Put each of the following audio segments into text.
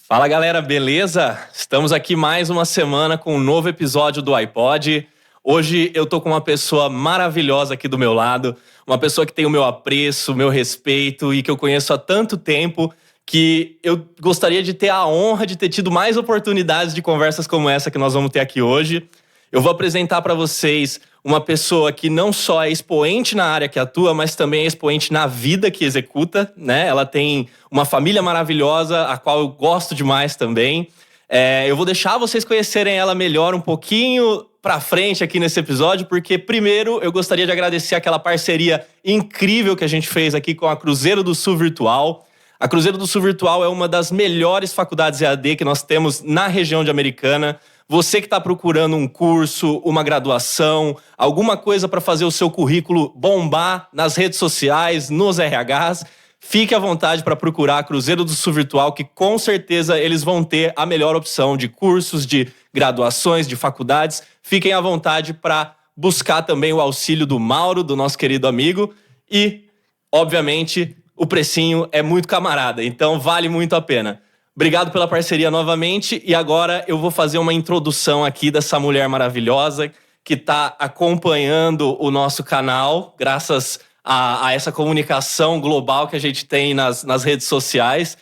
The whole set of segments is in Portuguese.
Fala galera, beleza? Estamos aqui mais uma semana com um novo episódio do iPod. Hoje eu tô com uma pessoa maravilhosa aqui do meu lado, uma pessoa que tem o meu apreço, o meu respeito e que eu conheço há tanto tempo que eu gostaria de ter a honra de ter tido mais oportunidades de conversas como essa que nós vamos ter aqui hoje. Eu vou apresentar para vocês uma pessoa que não só é expoente na área que atua, mas também é expoente na vida que executa, né? Ela tem uma família maravilhosa, a qual eu gosto demais também. Eu vou deixar vocês conhecerem ela melhor um pouquinho pra frente aqui nesse episódio, porque primeiro eu gostaria de agradecer aquela parceria incrível que a gente fez aqui com a Cruzeiro do Sul Virtual. A Cruzeiro do Sul Virtual é uma das melhores faculdades EAD que nós temos na região de Americana. Você que está procurando um curso, uma graduação, alguma coisa para fazer o seu currículo bombar nas redes sociais, nos RHs, fique à vontade para procurar a Cruzeiro do Sul Virtual, que com certeza eles vão ter a melhor opção de cursos, de graduações, de faculdades. Fiquem à vontade para buscar também o auxílio do Mauro, do nosso querido amigo. E, obviamente, o precinho é muito camarada, então vale muito a pena. Obrigado pela parceria novamente e agora eu vou fazer uma introdução aqui dessa mulher maravilhosa que está acompanhando o nosso canal, graças a essa comunicação global que a gente tem nas redes sociais.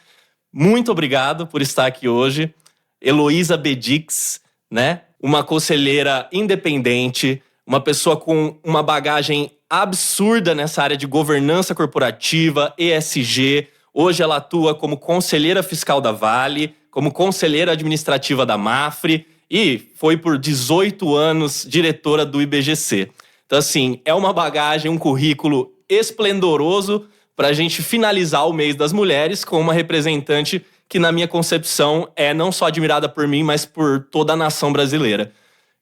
Muito obrigado por estar aqui hoje. Heloísa Bedix, né? Uma conselheira independente, uma pessoa com uma bagagem absurda nessa área de governança corporativa, ESG. Hoje ela atua como conselheira fiscal da Vale, como conselheira administrativa da Mafre e foi por 18 anos diretora do IBGC. Então, assim, é uma bagagem, um currículo esplendoroso para a gente finalizar o mês das mulheres com uma representante que, na minha concepção, é não só admirada por mim, mas por toda a nação brasileira.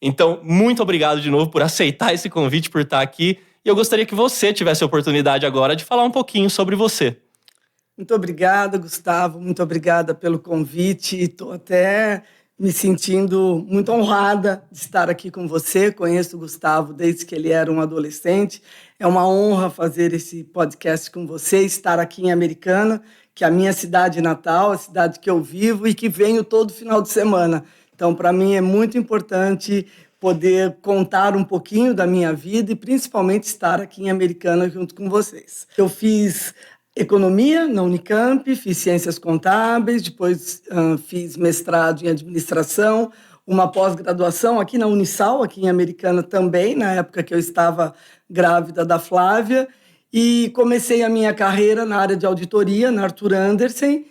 Então, muito obrigado de novo por aceitar esse convite, por estar aqui. E eu gostaria que você tivesse a oportunidade agora de falar um pouquinho sobre você. Muito obrigada, Gustavo. Muito obrigada pelo convite. Estou até me sentindo muito honrada de estar aqui com você. Conheço o Gustavo desde que ele era um adolescente. É uma honra fazer esse podcast com você, estar aqui em Americana, que é a minha cidade natal, a cidade que eu vivo e que venho todo final de semana. Então, para mim, é muito importante poder contar um pouquinho da minha vida e, principalmente, estar aqui em Americana junto com vocês. Eu fiz economia na Unicamp, fiz ciências contábeis, depois fiz mestrado em administração, uma pós-graduação aqui na Unisal, aqui em Americana também, na época que eu estava grávida da Flávia, e comecei a minha carreira na área de auditoria, na Arthur Andersen.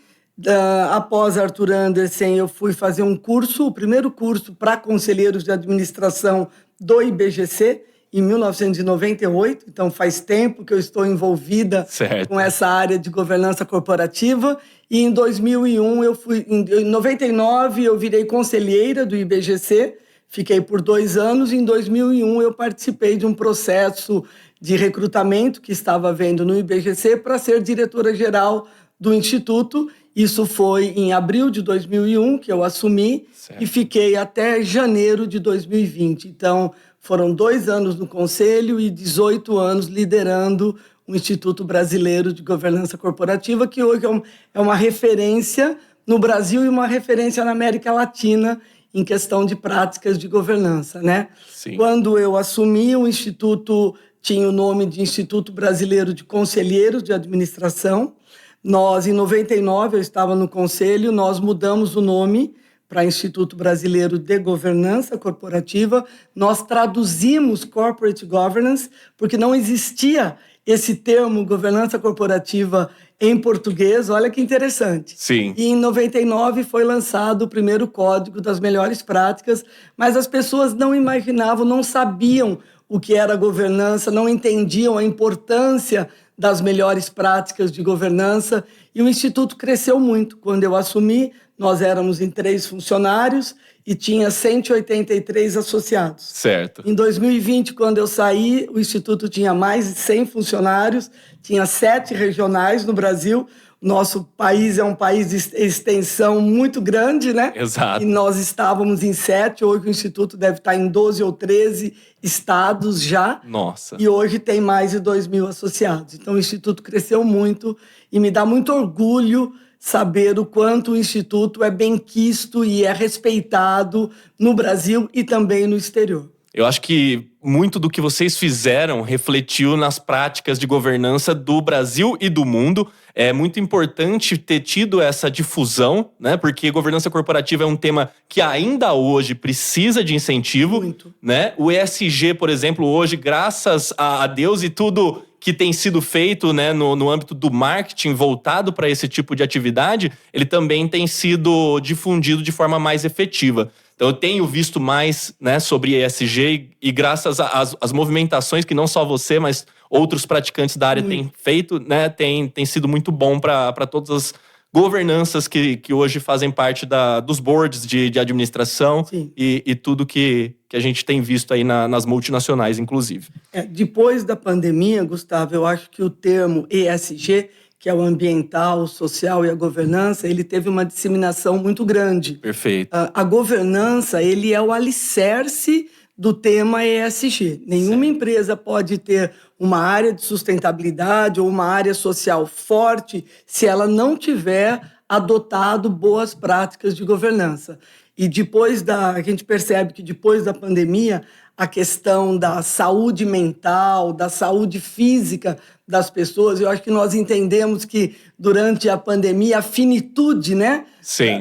Após Arthur Andersen, eu fui fazer um curso, o primeiro curso para conselheiros de administração do IBGC, em 1998, então faz tempo que eu estou envolvida com essa área de governança corporativa. E em 2001, em 99, eu virei conselheira do IBGC, fiquei por 2 anos. E em 2001, eu participei de um processo de recrutamento que estava havendo no IBGC para ser diretora-geral do Instituto. Isso foi em abril de 2001 que eu assumi e fiquei até janeiro de 2020. Então, foram 2 anos no Conselho e 18 anos liderando o Instituto Brasileiro de Governança Corporativa, que hoje é uma referência no Brasil e uma referência na América Latina em questão de práticas de governança, né? Sim. Quando eu assumi, o Instituto tinha o nome de Instituto Brasileiro de Conselheiros de Administração. Nós, em 99, eu estava no Conselho, nós mudamos o nome para Instituto Brasileiro de Governança Corporativa. Nós traduzimos Corporate Governance, porque não existia esse termo governança corporativa em português. Olha que interessante. Sim. E em 99 foi lançado o primeiro Código das Melhores Práticas, mas as pessoas não imaginavam, não sabiam o que era governança, não entendiam a importância das melhores práticas de governança, e o Instituto cresceu muito. Quando eu assumi, nós éramos em 3 funcionários e tinha 183 associados. Certo. Em 2020, quando eu saí, o Instituto tinha mais de 100 funcionários, tinha 7 regionais no Brasil. Nosso país é um país de extensão muito grande, né? Exato. E nós estávamos em 7, hoje o Instituto deve estar em 12 ou 13 estados já. Nossa. E hoje tem mais de 2.000 associados. Então o Instituto cresceu muito e me dá muito orgulho saber o quanto o Instituto é benquisto e é respeitado no Brasil e também no exterior. Eu acho que muito do que vocês fizeram refletiu nas práticas de governança do Brasil e do mundo. É muito importante ter tido essa difusão, né? Porque governança corporativa é um tema que ainda hoje precisa de incentivo. Muito. Né? O ESG, por exemplo, hoje, graças a Deus e tudo que tem sido feito, né, no âmbito do marketing voltado para esse tipo de atividade, ele também tem sido difundido de forma mais efetiva. Então eu tenho visto mais, né, sobre ESG e graças às movimentações que não só você, mas outros praticantes da área têm feito, né, tem sido muito bom para todas as governanças que hoje fazem parte dos boards de administração e tudo que a gente tem visto aí nas multinacionais, inclusive. Depois da pandemia, Gustavo, eu acho que o termo ESG, que é o ambiental, o social e a governança, ele teve uma disseminação muito grande. Perfeito. A governança, ele é o alicerce do tema ESG. Nenhuma empresa pode ter uma área de sustentabilidade ou uma área social forte se ela não tiver adotado boas práticas de governança. E a gente percebe que depois da pandemia, a questão da saúde mental, da saúde física das pessoas, eu acho que nós entendemos que durante a pandemia a finitude, né,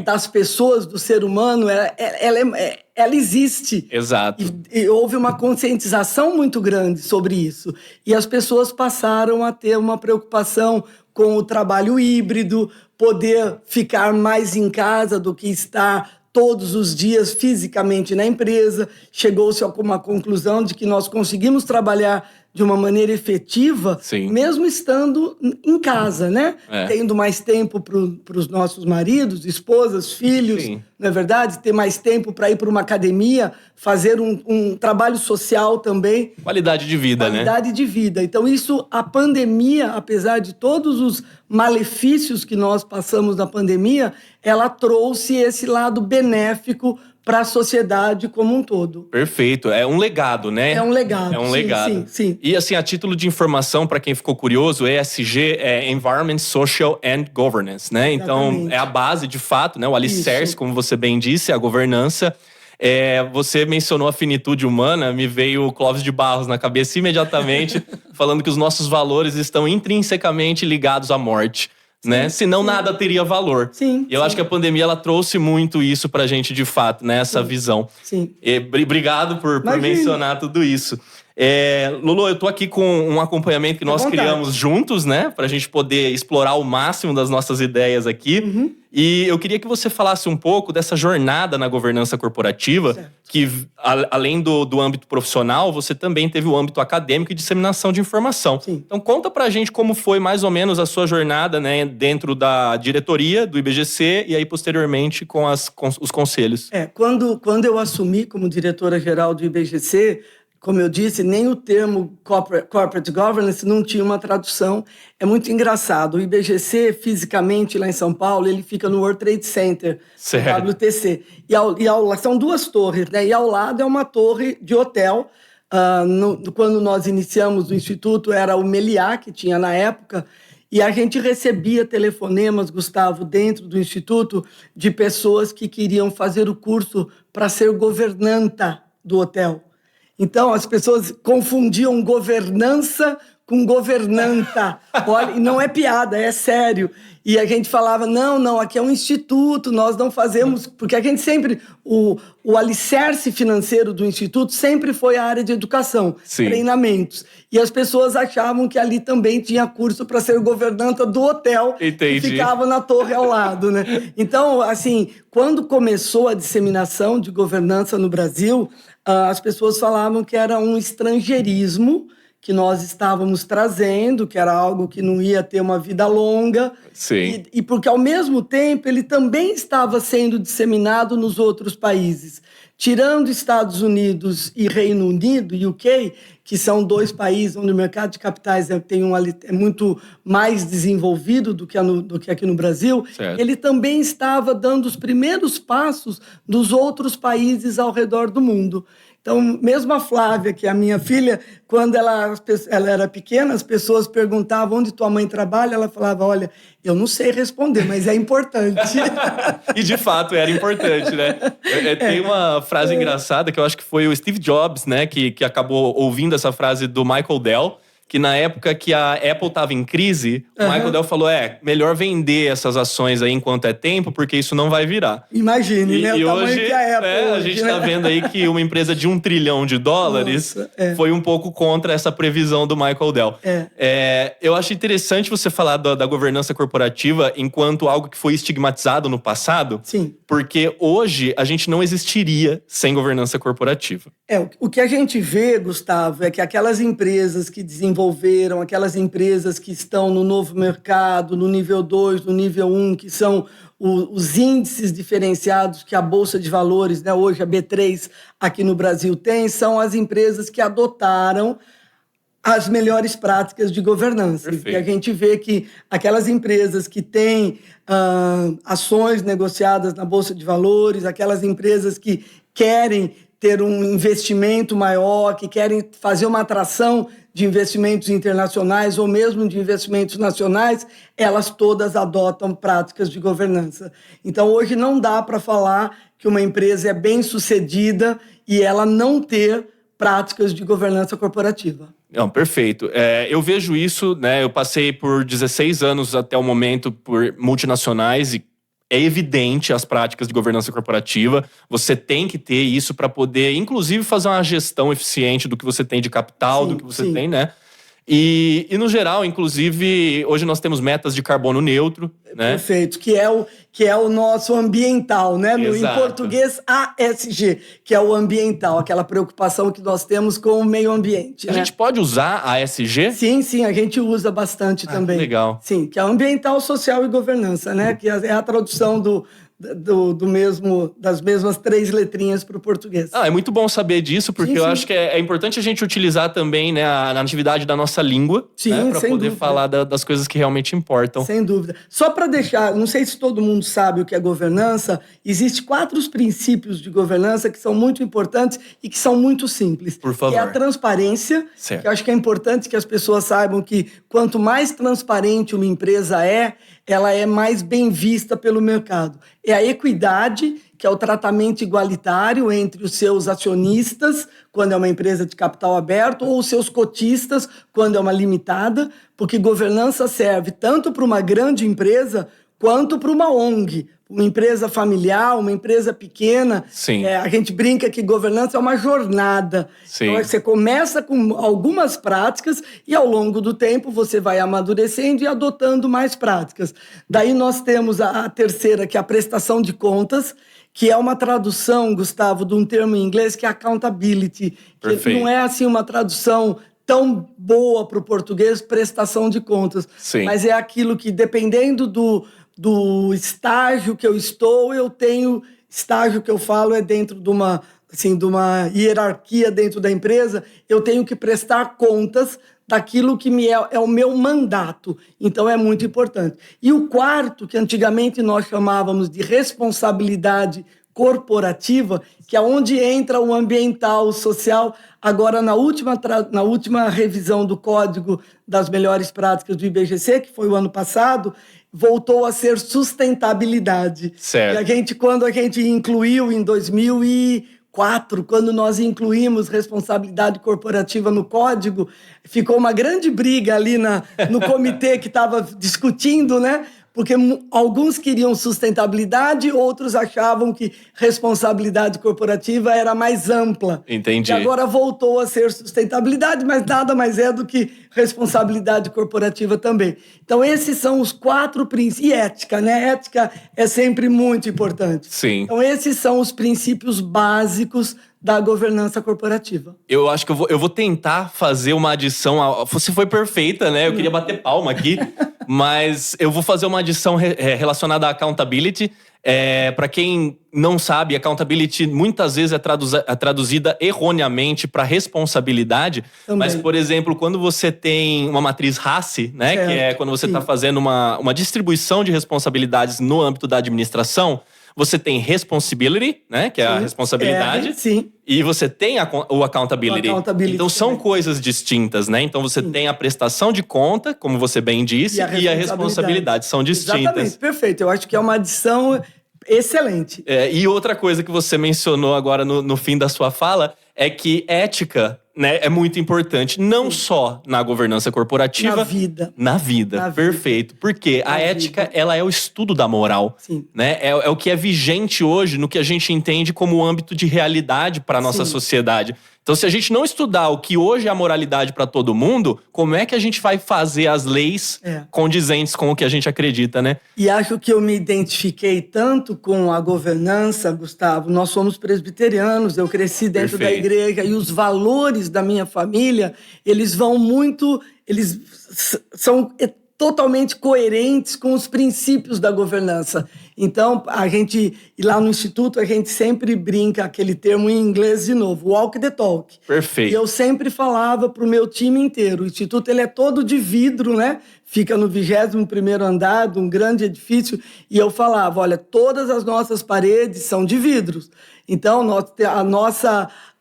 das pessoas, do ser humano, ela existe. Exato. E houve uma conscientização muito grande sobre isso. E as pessoas passaram a ter uma preocupação com o trabalho híbrido, poder ficar mais em casa do que estar todos os dias fisicamente na empresa. Chegou-se a uma conclusão de que nós conseguimos trabalhar de uma maneira efetiva, mesmo estando em casa, né? Tendo mais tempo para os nossos maridos, esposas, filhos, não é verdade? Ter mais tempo para ir para uma academia, fazer um trabalho social também. Qualidade de vida, né? Qualidade de vida. Então, a pandemia, apesar de todos os malefícios que nós passamos na pandemia, ela trouxe esse lado benéfico para a sociedade como um todo. Perfeito. É um legado, né? É um legado. É um legado. Sim. E assim, a título de informação, para quem ficou curioso, ESG é Environment, Social and Governance, né? Exatamente. Então, é a base, de fato, né? O alicerce, como você bem disse, a governança. Você mencionou a finitude humana, me veio o Clóvis de Barros na cabeça imediatamente, falando que os nossos valores estão intrinsecamente ligados à morte. Né? Senão nada teria valor. E eu acho que a pandemia ela trouxe muito isso pra gente de fato, né? Essa visão. Obrigado por mencionar tudo isso. Lulu, eu tô aqui com um acompanhamento que nós criamos juntos, né? Pra gente poder explorar o máximo das nossas ideias aqui. E eu queria que você falasse um pouco dessa jornada na governança corporativa, que além do âmbito profissional, você também teve o âmbito acadêmico e disseminação de informação. Então conta pra gente como foi mais ou menos a sua jornada, né? Dentro da diretoria do IBGC e aí posteriormente com os conselhos. Quando eu assumi como diretora-geral do IBGC, como eu disse, nem o termo corporate governance não tinha uma tradução. É muito engraçado. O IBGC, fisicamente, lá em São Paulo, ele fica no World Trade Center, no WTC. São duas torres, né? E ao lado é uma torre de hotel. Quando nós iniciamos o Instituto, era o Meliá, que tinha na época, e a gente recebia telefonemas, Gustavo, dentro do Instituto, de pessoas que queriam fazer o curso para ser governanta do hotel. Então, as pessoas confundiam governança com governanta. Olha, e não é piada, é sério. E a gente falava, não, aqui é um instituto, nós não fazemos... Porque a gente sempre... O alicerce financeiro do instituto sempre foi a área de educação, treinamentos. E as pessoas achavam que ali também tinha curso para ser governanta do hotel, que ficava na torre ao lado, né? Então, assim, quando começou a disseminação de governança no Brasil, as pessoas falavam que era um estrangeirismo que nós estávamos trazendo, que era algo que não ia ter uma vida longa. E porque, ao mesmo tempo, ele também estava sendo disseminado nos outros países. Tirando Estados Unidos e Reino Unido, UK, que são dois países onde o mercado de capitais é muito mais desenvolvido do que aqui no Brasil, ele também estava dando os primeiros passos dos outros países ao redor do mundo. Então, mesmo a Flávia, que é a minha filha, quando ela era pequena, as pessoas perguntavam onde tua mãe trabalha, ela falava, olha, eu não sei responder, mas é importante. E de fato era importante, né? Tem uma frase engraçada que eu acho que foi o Steve Jobs, né, que acabou ouvindo essa frase do Michael Dell, que na época que a Apple estava em crise, o Michael Dell falou, melhor vender essas ações aí enquanto é tempo, porque isso não vai virar. Imagine, né? E O tamanho hoje, que a Apple a gente tá vendo aí que uma empresa de $1 trilhão foi um pouco contra essa previsão do Michael Dell. Eu acho interessante você falar da governança corporativa enquanto algo que foi estigmatizado no passado. Sim. Porque hoje a gente não existiria sem governança corporativa. O que a gente vê, Gustavo, é que aquelas empresas que desenvolveram, aquelas empresas que estão no novo mercado, no nível 2, no nível 1, que são os índices diferenciados que a Bolsa de Valores, né, hoje a B3 aqui no Brasil tem, são as empresas que adotaram as melhores práticas de governança. Perfeito. E a gente vê que aquelas empresas que têm ações negociadas na Bolsa de Valores, aquelas empresas que querem ter um investimento maior, que querem fazer uma atração de investimentos internacionais ou mesmo de investimentos nacionais, elas todas adotam práticas de governança. Então, hoje não dá para falar que uma empresa é bem-sucedida e ela não ter práticas de governança corporativa. Não, perfeito. Eu vejo isso, né? Eu passei por 16 anos até o momento por multinacionais e é evidente as práticas de governança corporativa. Você tem que ter isso para poder, inclusive, fazer uma gestão eficiente do que você tem de capital, do que você tem, né? E no geral, inclusive, hoje nós temos metas de carbono neutro, né? Perfeito, que é o nosso ambiental, né? Em português, ASG, que é o ambiental, aquela preocupação que nós temos com o meio ambiente. A gente pode usar a ASG? Sim, a gente usa bastante também. Legal. Sim, que é ambiental, social e governança, né? Que é a tradução das mesmas 3 letrinhas para o português. É muito bom saber disso, porque eu acho que é importante a gente utilizar também, né, a natividade da nossa língua, né, para poder falar das coisas que realmente importam. Sem dúvida. Só para deixar, não sei se todo mundo sabe o que é governança, existem 4 princípios de governança que são muito importantes e que são muito simples. Por favor. Que é a transparência, certo. que eu acho que é importante que as pessoas saibam que quanto mais transparente uma empresa ela é mais bem vista pelo mercado. É a equidade, que é o tratamento igualitário entre os seus acionistas, quando é uma empresa de capital aberto, ou os seus cotistas, quando é uma limitada, porque governança serve tanto para uma grande empresa quanto para uma ONG, uma empresa familiar, uma empresa pequena. Sim. A gente brinca que governança é uma jornada. Sim. Então, você começa com algumas práticas e, ao longo do tempo, você vai amadurecendo e adotando mais práticas. Daí nós temos a terceira, que é a prestação de contas, que é uma tradução, Gustavo, de um termo em inglês que é accountability. Que não é assim uma tradução tão boa para o português, prestação de contas. Sim. Mas é aquilo que, dependendo do estágio que eu estou, eu tenho... Estágio que eu falo é dentro de uma hierarquia dentro da empresa, eu tenho que prestar contas daquilo que é o meu mandato. Então, é muito importante. E o quarto, que antigamente nós chamávamos de responsabilidade corporativa, que é onde entra o ambiental, o social. Agora, na última revisão do Código das Melhores Práticas do IBGC, que foi o ano passado, voltou a ser sustentabilidade. Certo. E quando a gente incluiu em 2004, quando nós incluímos responsabilidade corporativa no código, ficou uma grande briga ali no comitê que estava discutindo, né? Porque alguns queriam sustentabilidade, outros achavam que responsabilidade corporativa era mais ampla. Entendi. E agora voltou a ser sustentabilidade, mas nada mais é do que responsabilidade corporativa também. Então, esses são os 4 princípios. E ética, né? Ética é sempre muito importante. Sim. Então, esses são os princípios básicos da governança corporativa. Eu acho que eu vou tentar fazer uma adição. Você foi perfeita, né? Eu queria bater palma aqui. Mas eu vou fazer uma adição relacionada à accountability. Para quem não sabe, accountability muitas vezes é traduzida erroneamente para responsabilidade. Também. Mas, por exemplo, quando você tem uma matriz RACI, né? Certo. Que é quando você está fazendo uma distribuição de responsabilidades no âmbito da administração, você tem responsibility, né? Que é a responsabilidade. Sim. E você tem o accountability. Então são também. coisas distintas, né? Então você tem a prestação de conta, como você bem disse, e a responsabilidade. São distintas. Exatamente, perfeito. Eu acho que é uma adição excelente. E outra coisa que você mencionou agora no fim da sua fala é que ética, né, é muito importante, não só na governança corporativa. Na vida. Perfeito. Porque a ética, ela é o estudo da moral. Sim. Né? É o que é vigente hoje no que a gente entende como âmbito de realidade para a nossa sociedade. Então, se a gente não estudar o que hoje é a moralidade para todo mundo, como é que a gente vai fazer as leis condizentes com o que a gente acredita, né? E acho que eu me identifiquei tanto com a governança, Gustavo. Nós somos presbiterianos, eu cresci dentro da igreja e os valores da minha família, eles são totalmente coerentes com os princípios da governança. Então, lá no Instituto, a gente sempre brinca aquele termo em inglês de novo, walk the talk. Perfeito. E eu sempre falava para o meu time inteiro, o Instituto ele é todo de vidro, né? Fica no 21º andar de um grande edifício, e eu falava, olha, todas as nossas paredes são de vidros. Então,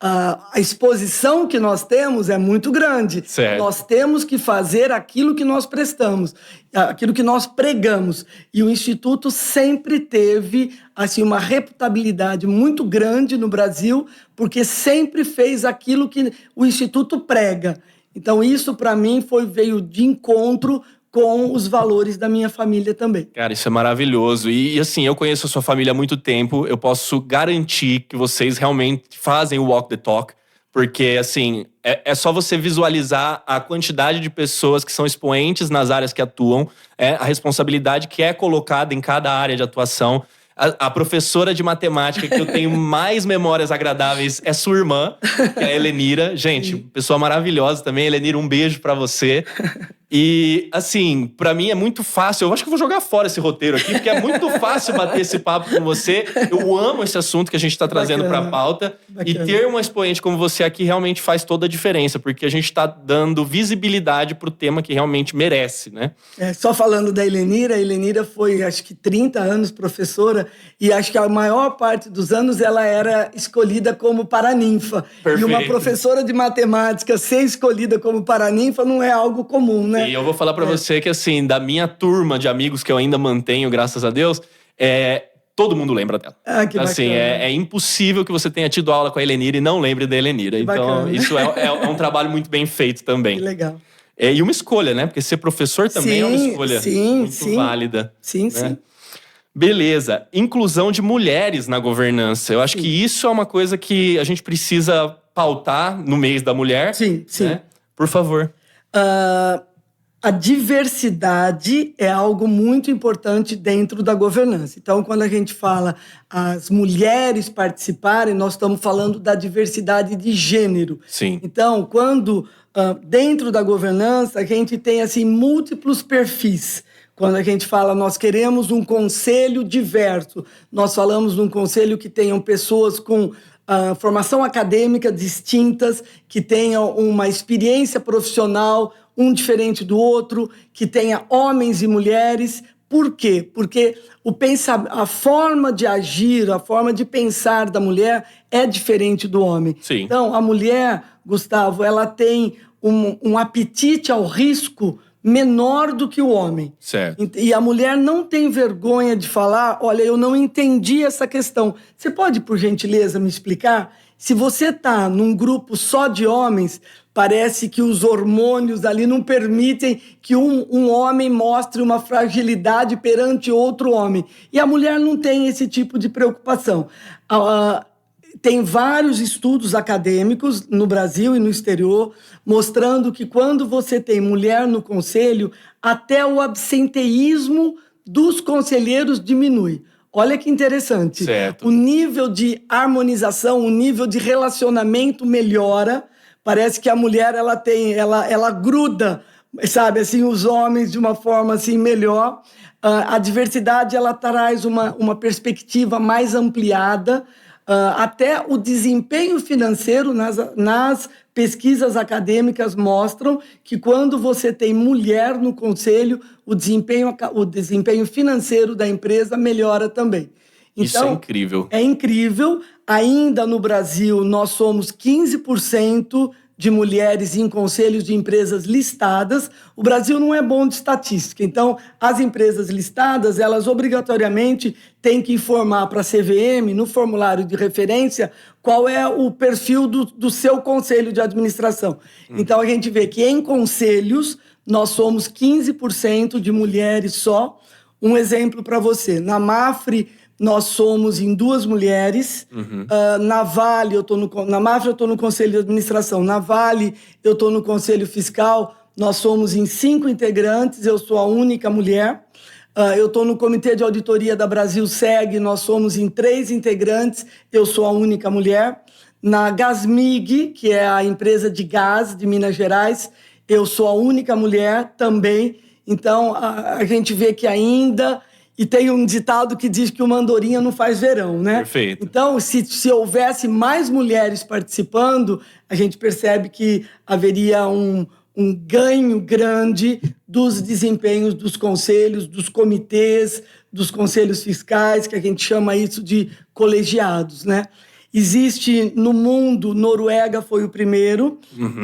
a exposição que nós temos é muito grande. Certo. Nós temos que fazer aquilo que nós prestamos, aquilo que nós pregamos. E o Instituto sempre teve assim, uma reputabilidade muito grande no Brasil, porque sempre fez aquilo que o Instituto prega. Então, isso, para mim, veio de encontro com os valores da minha família também. Cara, isso é maravilhoso. E assim, eu conheço a sua família há muito tempo. Eu posso garantir que vocês realmente fazem o walk the talk. Porque, assim, é só você visualizar a quantidade de pessoas que são expoentes nas áreas que atuam, a responsabilidade que é colocada em cada área de atuação. A professora de matemática que eu tenho mais memórias agradáveis é sua irmã, que é a Helenira. Gente, pessoa maravilhosa também. Helenira, um beijo pra você. E, assim, pra mim é muito fácil. Eu acho que eu vou jogar fora esse roteiro aqui, porque é muito fácil bater esse papo com você. Eu amo esse assunto que a gente tá trazendo pra pauta. Bacana. E ter uma expoente como você aqui realmente faz toda a diferença, porque a gente tá dando visibilidade pro tema que realmente merece, né? Só falando da Helenira, a Helenira foi, acho que 30 anos professora, e acho que a maior parte dos anos ela era escolhida como paraninfa. Perfeito. E uma professora de matemática ser escolhida como paraninfa não é algo comum, né? E eu vou falar pra você que, assim, da minha turma de amigos que eu ainda mantenho, graças a Deus, todo mundo lembra dela. Que assim, é impossível que você tenha tido aula com a Helenira e não lembre da Helenira. Então, bacana. Isso é um trabalho muito bem feito também. Que legal. E uma escolha, né? Porque ser professor também é uma escolha muito válida. Sim, né? sim. Beleza. Inclusão de mulheres na governança. Eu acho que isso é uma coisa que a gente precisa pautar no mês da mulher. Sim. Né? Por favor. A diversidade é algo muito importante dentro da governança. Então, quando a gente fala as mulheres participarem, nós estamos falando da diversidade de gênero. Sim. Então, quando dentro da governança a gente tem assim múltiplos perfis. Quando a gente fala, nós queremos um conselho diverso, nós falamos de um conselho que tenham pessoas com formação acadêmica distintas, que tenham uma experiência profissional, um diferente do outro, que tenha homens e mulheres. Por quê? Porque a forma de agir, a forma de pensar da mulher é diferente do homem. Sim. Então, a mulher, Gustavo, ela tem um apetite ao risco menor do que o homem. Certo. E a mulher não tem vergonha de falar, olha, eu não entendi essa questão. Você pode, por gentileza, me explicar? Se você está num grupo só de homens, parece que os hormônios ali não permitem que um homem mostre uma fragilidade perante outro homem. E a mulher não tem esse tipo de preocupação. Tem vários estudos acadêmicos no Brasil e no exterior mostrando que quando você tem mulher no conselho, até o absenteísmo dos conselheiros diminui. Olha que interessante. Certo. O nível de harmonização, o nível de relacionamento melhora. Parece que a mulher ela gruda, sabe, assim, os homens de uma forma assim melhor. A diversidade ela traz uma perspectiva mais ampliada. Até o desempenho financeiro nas pesquisas acadêmicas mostram que quando você tem mulher no conselho, o desempenho financeiro da empresa melhora também. Isso é incrível. É incrível. Ainda no Brasil, nós somos 15% de mulheres em conselhos de empresas listadas. O Brasil não é bom de estatística, então as empresas listadas, elas obrigatoriamente têm que informar para a CVM, no formulário de referência, qual é o perfil do seu conselho de administração. Então a gente vê que em conselhos nós somos 15% de mulheres só. Um exemplo para você, na Mafre nós somos em 2 mulheres. Na Vale, na Mafra eu estou no Conselho de Administração. Na Vale, eu estou no Conselho Fiscal. Nós somos em 5 integrantes, eu sou a única mulher. Eu estou no Comitê de Auditoria da Brasil Seg, nós somos em 3 integrantes, eu sou a única mulher. Na Gasmig, que é a empresa de gás de Minas Gerais, eu sou a única mulher também. Então, a gente vê que ainda... E tem um ditado que diz que uma andorinha não faz verão, né? Perfeito. Então, se houvesse mais mulheres participando, a gente percebe que haveria um ganho grande dos desempenhos dos conselhos, dos comitês, dos conselhos fiscais, que a gente chama isso de colegiados, né? Existe no mundo, Noruega foi o primeiro,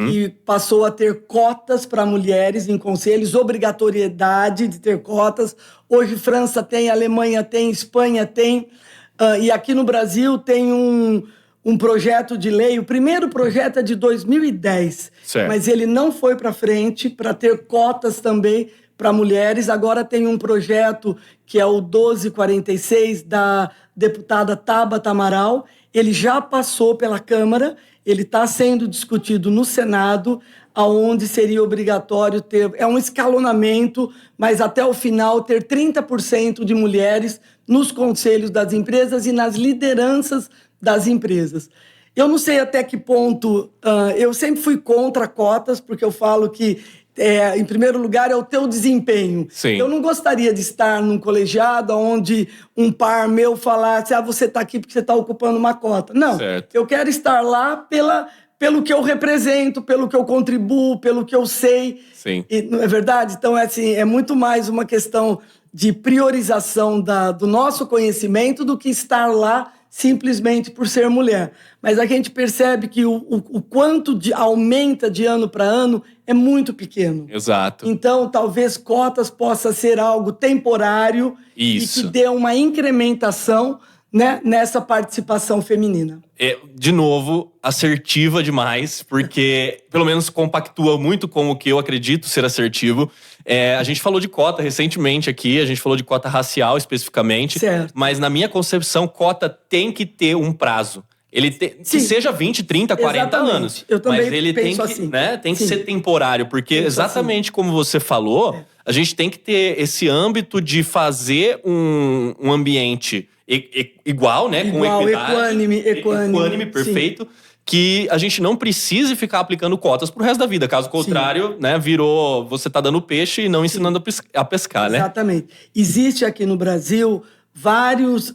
que passou a ter cotas para mulheres em conselhos, obrigatoriedade de ter cotas. Hoje França tem, Alemanha tem, Espanha tem. E aqui no Brasil tem um projeto de lei. O primeiro projeto é de 2010, certo, mas ele não foi para frente para ter cotas também para mulheres. Agora tem um projeto que é o 1246 da deputada Tabata Amaral. Ele já passou pela Câmara, ele está sendo discutido no Senado, aonde seria obrigatório ter... É um escalonamento, mas até o final ter 30% de mulheres nos conselhos das empresas e nas lideranças das empresas. Eu não sei até que ponto... eu sempre fui contra cotas, porque eu falo que, em primeiro lugar, é o teu desempenho. Sim. Eu não gostaria de estar num colegiado onde um par meu falasse você está aqui porque você está ocupando uma cota. Não, certo, eu quero estar lá pelo que eu represento, pelo que eu contribuo, pelo que eu sei. Sim. E, não é verdade? Então, é muito mais uma questão de priorização do nosso conhecimento do que estar lá simplesmente por ser mulher. Mas a gente percebe que o quanto aumenta de ano para ano é muito pequeno. Exato. Então, talvez cotas possa ser algo temporário. Isso. E que dê uma incrementação, né, nessa participação feminina. De novo, assertiva demais, porque pelo menos compactua muito com o que eu acredito ser assertivo. A gente falou de cota recentemente aqui, a gente falou de cota racial especificamente, certo, mas na minha concepção, cota tem que ter um prazo. Que seja 20, 30, 40 exatamente, anos. Eu também mas ele penso tem que, assim. né, tem que ser temporário, porque penso exatamente assim, como você falou, a gente tem que ter esse âmbito de fazer um ambiente igual, né? Igual, com equidade. Equânime, perfeito. Sim. Que a gente não precise ficar aplicando cotas pro resto da vida. Caso contrário, né, virou... Você tá dando peixe e não ensinando a pescar, né? Exatamente. Existe aqui no Brasil várias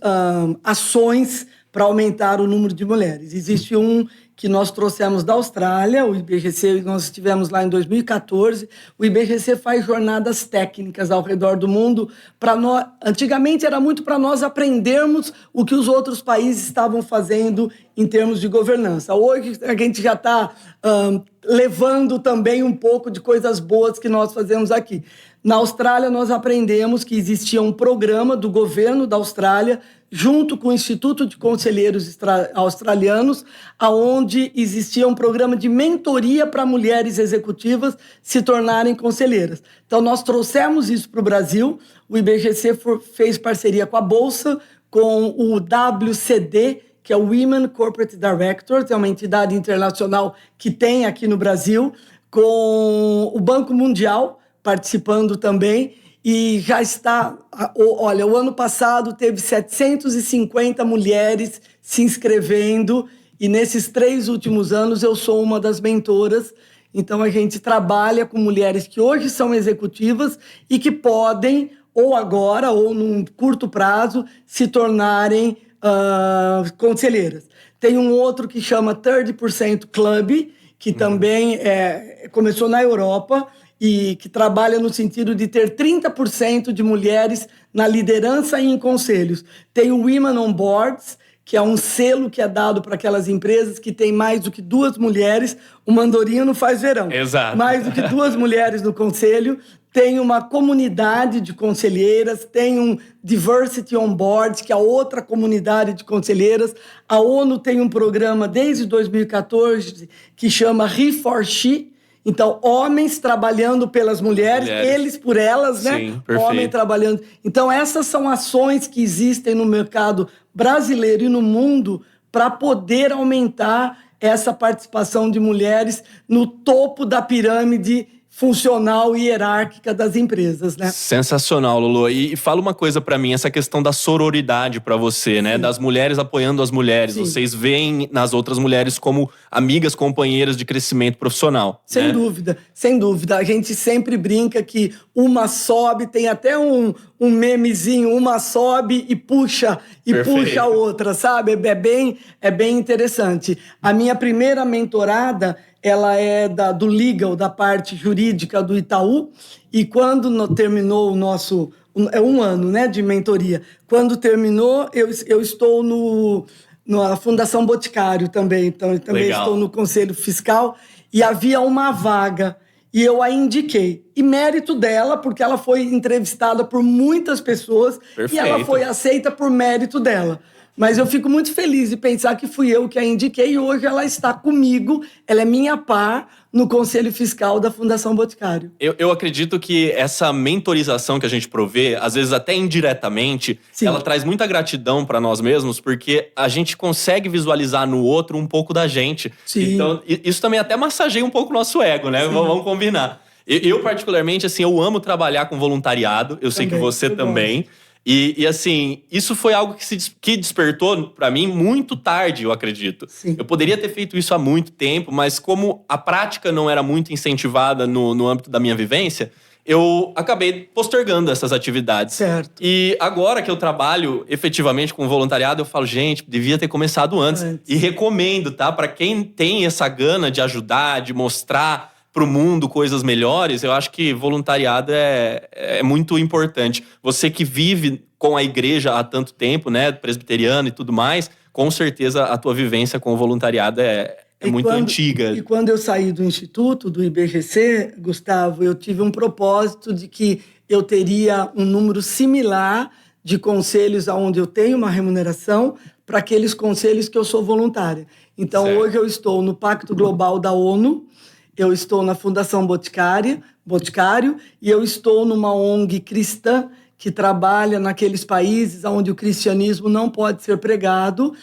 ações para aumentar o número de mulheres. Existe um que nós trouxemos da Austrália, o IBGC, nós estivemos lá em 2014. O IBGC faz jornadas técnicas ao redor do mundo. Antigamente era muito para nós aprendermos o que os outros países estavam fazendo em termos de governança. Hoje a gente já está levando também um pouco de coisas boas que nós fazemos aqui. Na Austrália, nós aprendemos que existia um programa do governo da Austrália, junto com o Instituto de Conselheiros Australianos, onde existia um programa de mentoria para mulheres executivas se tornarem conselheiras. Então, nós trouxemos isso para o Brasil. O IBGC fez parceria com a Bolsa, com o WCD, que é o Women Corporate Directors, é uma entidade internacional que tem aqui no Brasil, com o Banco Mundial participando também, e já está... Olha, o ano passado teve 750 mulheres se inscrevendo, e nesses 3 últimos anos eu sou uma das mentoras. Então, a gente trabalha com mulheres que hoje são executivas e que podem, ou agora, ou num curto prazo, se tornarem conselheiras. Tem um outro que chama 30% Club, que também começou na Europa, e que trabalha no sentido de ter 30% de mulheres na liderança e em conselhos. Tem o Women on Boards, que é um selo que é dado para aquelas empresas que tem mais do que 2 mulheres. O Mandorinha não faz verão. Exato. Mais do que 2 mulheres no conselho. Tem uma comunidade de conselheiras, tem um Diversity on Board, que é outra comunidade de conselheiras. A ONU tem um programa desde 2014 que chama He4She. Então, homens trabalhando pelas mulheres, eles por elas, né? Sim, perfeito. Homem trabalhando. Então, essas são ações que existem no mercado brasileiro e no mundo para poder aumentar essa participação de mulheres no topo da pirâmide funcional e hierárquica das empresas, né? Sensacional, Lulu. E fala uma coisa pra mim, essa questão da sororidade pra você, né? Das mulheres apoiando as mulheres. Sim. Vocês veem nas outras mulheres como amigas, companheiras de crescimento profissional. Sem dúvida, sem dúvida. A gente sempre brinca que uma sobe, tem até um memezinho, uma sobe e puxa a outra, sabe? É bem interessante. A minha primeira mentorada, ela é do legal, da parte jurídica do Itaú, e quando terminou o nosso... É um ano, né, de mentoria. Quando terminou, eu estou na Fundação Boticário também. Então, eu também estou no Conselho Fiscal, e havia uma vaga, e eu a indiquei. E mérito dela, porque ela foi entrevistada por muitas pessoas, Perfeito. E ela foi aceita por mérito dela. Mas eu fico muito feliz de pensar que fui eu que a indiquei e hoje ela está comigo, ela é minha par no Conselho Fiscal da Fundação Boticário. Eu acredito que essa mentorização que a gente provê, às vezes até indiretamente, Sim. ela traz muita gratidão para nós mesmos, porque a gente consegue visualizar no outro um pouco da gente. Sim. Então, isso também até massageia um pouco o nosso ego, né? Sim. Vamos combinar. Eu, particularmente, assim, eu amo trabalhar com voluntariado. Eu sei que você também. E assim, isso foi algo que despertou pra mim muito tarde, eu acredito. Sim. Eu poderia ter feito isso há muito tempo, mas como a prática não era muito incentivada no âmbito da minha vivência, eu acabei postergando essas atividades. Certo. E agora que eu trabalho efetivamente com voluntariado, eu falo, gente, devia ter começado antes. E recomendo, tá? Pra quem tem essa gana de ajudar, de mostrar pro mundo coisas melhores, eu acho que voluntariado é muito importante. Você que vive com a igreja há tanto tempo, né, presbiteriano e tudo mais, com certeza a tua vivência com o voluntariado é muito antiga. E quando eu saí do Instituto, do IBGC, Gustavo, eu tive um propósito de que eu teria um número similar de conselhos onde eu tenho uma remuneração para aqueles conselhos que eu sou voluntária. Então, hoje eu estou no Pacto Global da ONU, eu estou na Fundação Boticário e eu estou numa ONG cristã que trabalha naqueles países onde o cristianismo não pode ser pregado.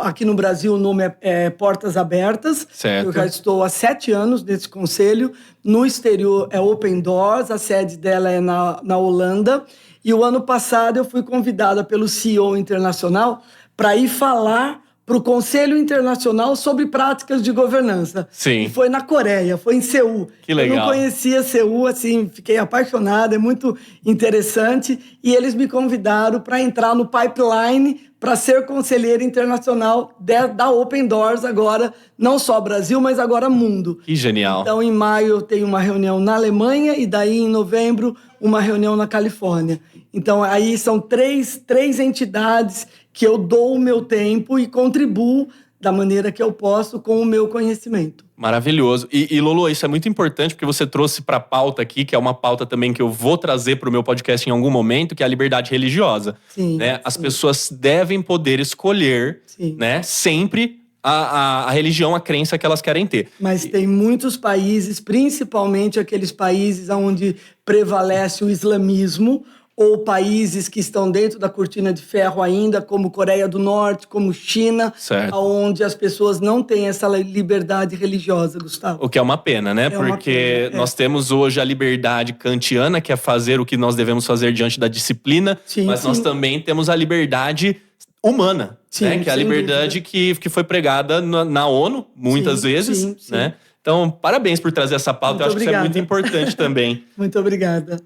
Aqui no Brasil o nome é Portas Abertas. Certo. Eu já estou há 7 anos nesse conselho. No exterior é Open Doors, a sede dela é na Holanda. E o ano passado eu fui convidada pelo CEO internacional para ir falar para o Conselho Internacional sobre práticas de governança. Sim. E foi na Coreia, foi em Seul. Que legal. Eu não conhecia Seul, assim, fiquei apaixonada, é muito interessante. E eles me convidaram para entrar no pipeline para ser conselheira internacional da Open Doors agora, não só Brasil, mas agora mundo. Que genial. Então, em maio eu tenho uma reunião na Alemanha e daí, em novembro, uma reunião na Califórnia. Então, aí são três entidades que eu dou o meu tempo e contribuo da maneira que eu posso com o meu conhecimento. Maravilhoso. E Lulu, isso é muito importante porque você trouxe para a pauta aqui, que é uma pauta também que eu vou trazer para o meu podcast em algum momento, que é a liberdade religiosa. Sim, né? As pessoas devem poder escolher, né, sempre a religião, a crença que elas querem ter. Mas tem muitos países, principalmente aqueles países onde prevalece o islamismo, ou países que estão dentro da cortina de ferro ainda, como Coreia do Norte, como China, onde as pessoas não têm essa liberdade religiosa, Gustavo. O que é uma pena, né? Porque nós temos hoje a liberdade kantiana, que é fazer o que nós devemos fazer diante da disciplina, mas nós também temos a liberdade humana, né? Que é a liberdade que foi pregada na ONU, muitas vezes, né? Então, parabéns por trazer essa pauta, eu acho que isso é muito importante também. Muito obrigada.